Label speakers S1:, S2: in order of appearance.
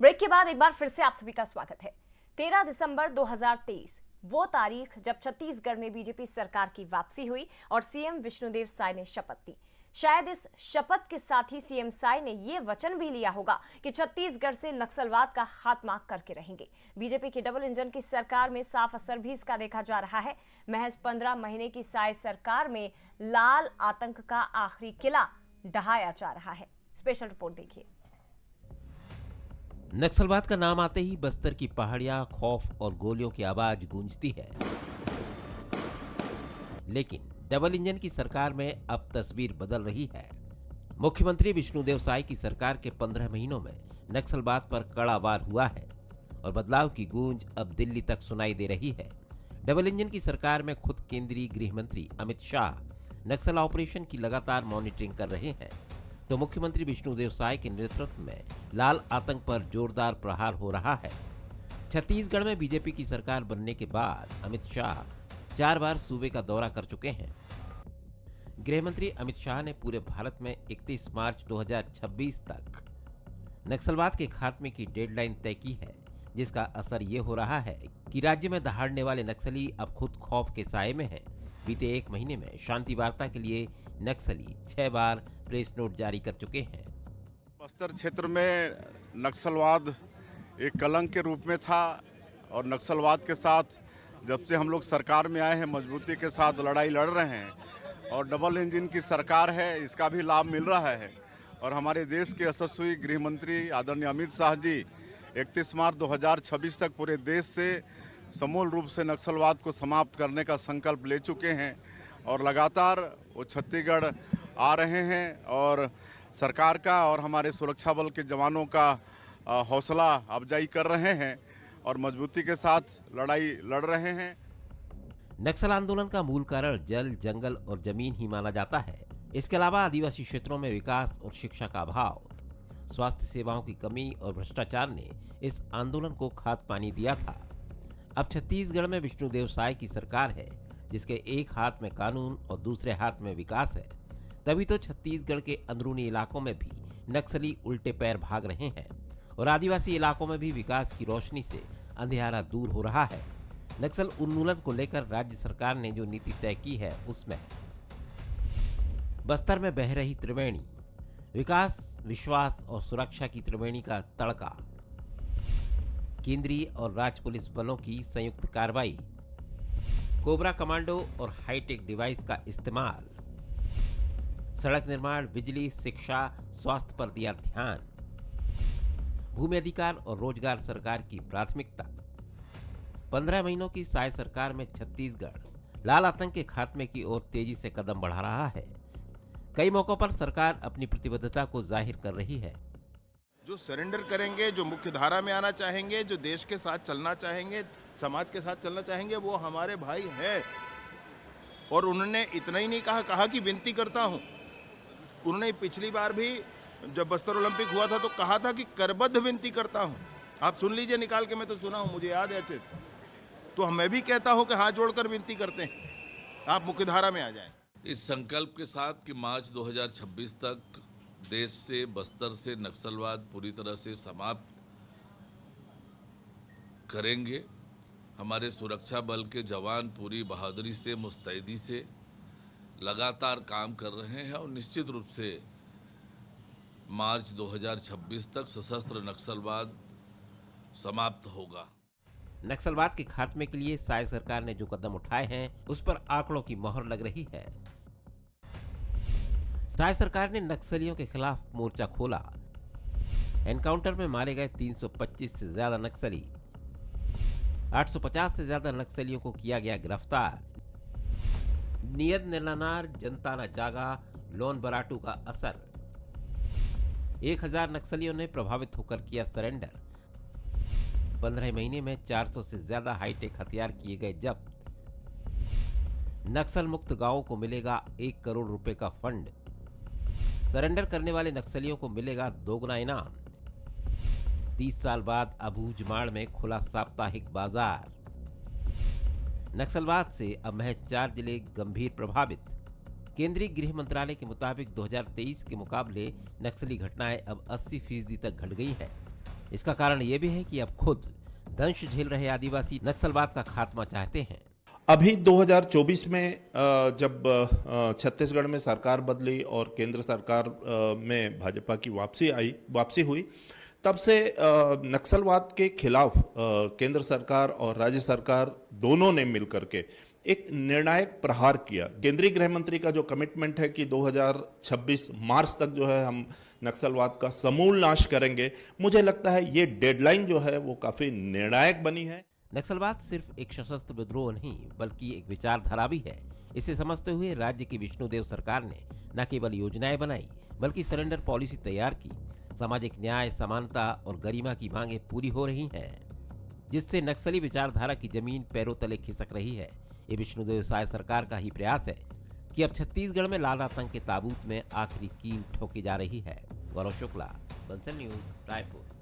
S1: Break के बाद एक बार फिर से आप सभी का स्वागत है। 13 दिसंबर 2023 वो तारीख जब छत्तीसगढ़ में बीजेपी सरकार की वापसी हुई और सीएम विष्णुदेव साय ने शपथ ली। शायद इस शपथ के साथ ही सीएम साय ने ये वचन भी लिया होगा कि छत्तीसगढ़ से नक्सलवाद का खात्मा करके रहेंगे। बीजेपी की डबल इंजन की सरकार में साफ असर भी इसका देखा जा रहा है। महज 15 महीने की साय सरकार में लाल आतंक का आखिरी किला ढहाया जा रहा है। स्पेशल रिपोर्ट देखिए।
S2: नक्सलवाद का नाम आते ही बस्तर की पहाड़ियां खौफ और गोलियों की आवाज गूंजती है। लेकिन डबल इंजन की सरकार में अब तस्वीर बदल रही है। मुख्यमंत्री विष्णुदेव साय की सरकार के 15 महीनों में नक्सलवाद पर कड़ा वार हुआ है और बदलाव की गूंज अब दिल्ली तक सुनाई दे रही है। डबल इंजन की सरकार में खुद केंद्रीय गृह मंत्री अमित शाह नक्सल ऑपरेशन की लगातार मॉनिटरिंग कर रहे हैं, तो मुख्यमंत्री विष्णुदेव साय के नेतृत्व में लाल आतंक पर जोरदार प्रहार हो रहा है। छत्तीसगढ़ में बीजेपी की सरकार बनने के बाद अमित शाह 4 बार सूबे का दौरा कर चुके हैं। गृह मंत्री अमित शाह ने पूरे भारत में 31 मार्च 2026 तक नक्सलवाद के खात्मे की डेडलाइन तय की है, जिसका असर ये हो रहा है कि राज्य में दहाड़ने वाले नक्सली अब खुद खौफ के साए में हैं। बीते 1 महीने में शांति वार्ता के लिए नक्सली 6 बार प्रेस नोट जारी कर चुके हैं।
S3: बस्तर क्षेत्र में नक्सलवाद एक कलंक के रूप में था और नक्सलवाद के साथ जब से हम लोग सरकार में आए हैं मजबूती के साथ लड़ाई लड़ रहे हैं और डबल इंजन की सरकार है, इसका भी लाभ मिल रहा है। और हमारे देश के यशस्वी गृह मंत्री आदरणीय अमित शाह जी 31 मार्च 2026 तक पूरे देश से समूल रूप से नक्सलवाद को समाप्त करने का संकल्प ले चुके हैं और लगातार वो छत्तीसगढ़ आ रहे हैं और सरकार का और हमारे सुरक्षा बल के जवानों का हौसला अफजाई कर रहे हैं और मजबूती के साथ लड़ाई लड़ रहे हैं।
S2: नक्सल आंदोलन का मूल कारण जल, जंगल और जमीन ही माना जाता है। इसके अलावा आदिवासी क्षेत्रों में विकास और शिक्षा का अभाव, स्वास्थ्य सेवाओं की कमी और भ्रष्टाचार ने इस आंदोलन को खाद पानी दिया था। अब छत्तीसगढ़ में विष्णुदेव साय की सरकार है, जिसके एक हाथ में कानून और दूसरे हाथ में विकास है। तभी तो छत्तीसगढ़ के अंदरूनी इलाकों में भी नक्सली उल्टे पैर भाग रहे हैं और आदिवासी इलाकों में भी विकास की रोशनी से अंधियारा दूर हो रहा है। नक्सल उन्मूलन को लेकर राज्य सरकार ने जो नीति तय की है, उसमें बस्तर में बह रही त्रिवेणी, विकास, विश्वास और सुरक्षा की त्रिवेणी का तड़का, केंद्रीय और राज्य पुलिस बलों की संयुक्त कार्रवाई, कोबरा कमांडो और हाईटेक डिवाइस का इस्तेमाल, सड़क निर्माण, बिजली, शिक्षा, स्वास्थ्य पर दिया ध्यान, भूमि अधिकार और रोजगार सरकार की प्राथमिकता। 15 महीनों की साय सरकार में छत्तीसगढ़ लाल आतंक के खात्मे की ओर तेजी से कदम बढ़ा रहा है। कई मौकों पर सरकार अपनी प्रतिबद्धता को जाहिर कर रही है।
S4: जो सरेंडर करेंगे, जो मुख्य धारा में आना चाहेंगे, जो देश के साथ चलना चाहेंगे, समाज के साथ चलना चाहेंगे, वो हमारे भाई हैं। और उन्होंने इतना ही नहीं कहा कि विनती करता हूं। उन्होंने पिछली बार भी जब बस्तर ओलंपिक हुआ था तो कहा था कि करबद्ध विनती करता हूं। आप सुन लीजिए निकाल के, मैं तो सुना हूं, मुझे याद है अच्छे से। तो मैं भी कहता हूं कि हाथ जोड़कर विनती करते हैं, आप मुख्य धारा में आ जाएं।
S5: इस संकल्प के साथ कि मार्च 2026 तक देश से, बस्तर से नक्सलवाद पूरी तरह से समाप्त करेंगे। हमारे सुरक्षा बल के जवान पूरी बहादुरी से, मुस्तैदी से लगातार काम कर रहे हैं और निश्चित रूप से मार्च 2026 तक सशस्त्र नक्सलवाद समाप्त होगा।
S2: नक्सलवाद के खात्मे के लिए साय सरकार ने जो कदम उठाए हैं, उस पर आंकड़ों की मोहर लग रही है। साय सरकार ने नक्सलियों के खिलाफ मोर्चा खोला। एनकाउंटर में मारे गए 325 से ज्यादा नक्सली, 850 से ज्यादा नक्सलियों को किया गया गिरफ्तार। नियत निलानार, जनता न जागा, लोन बराटू का असर। 1000 नक्सलियों ने प्रभावित होकर किया सरेंडर। 15 महीने में 400 से ज्यादा हाईटेक हथियार किए गए जब्त। नक्सल मुक्त गांवों को मिलेगा 1 करोड़ रुपए का फंड। सरेंडर करने वाले नक्सलियों को मिलेगा 2 गुना इनाम। 30 साल बाद अबूझमाड़ में खुला साप्ताहिक बाजार। नक्सलवाद से अब महज 4 जिले गंभीर प्रभावित। केंद्रीय गृह मंत्रालय के मुताबिक 2023 के मुकाबले नक्सली घटनाएं अब 80% तक घट गई हैं। इसका कारण ये भी है कि अब खुद दंश झेल रहे आदिवासी नक्सलवाद का खात्मा चाहते हैं।
S6: अभी 2024 में जब छत्तीसगढ़ में सरकार बदली और केंद्र सरकार में भाजपा की वापसी हुई, तब से नक्सलवाद के खिलाफ केंद्र सरकार और राज्य सरकार दोनों ने मिलकर के एक निर्णायक प्रहार किया। केंद्रीय गृह मंत्री का जो कमिटमेंट है कि 2026 मार्च तक जो है हम नक्सलवाद का समूल नाश करेंगे, मुझे लगता है ये डेडलाइन जो है वो काफी निर्णायक बनी है।
S2: नक्सलवाद सिर्फ एक सशस्त्र विद्रोह नहीं बल्कि एक विचारधारा भी है। इसे समझते हुए राज्य की विष्णुदेव सरकार ने न केवल योजनाएं बनाई बल्कि सरेंडर पॉलिसी तैयार की। सामाजिक न्याय, समानता और गरिमा की मांगें पूरी हो रही हैं, जिससे नक्सली विचारधारा की जमीन पैरों तले खिसक रही है। ये विष्णुदेव साय सरकार का ही प्रयास है कि अब छत्तीसगढ़ में लाल आतंक के ताबूत में आखिरी कील ठोकी जा रही है। गौरव शुक्ला, बंसल न्यूज, रायपुर।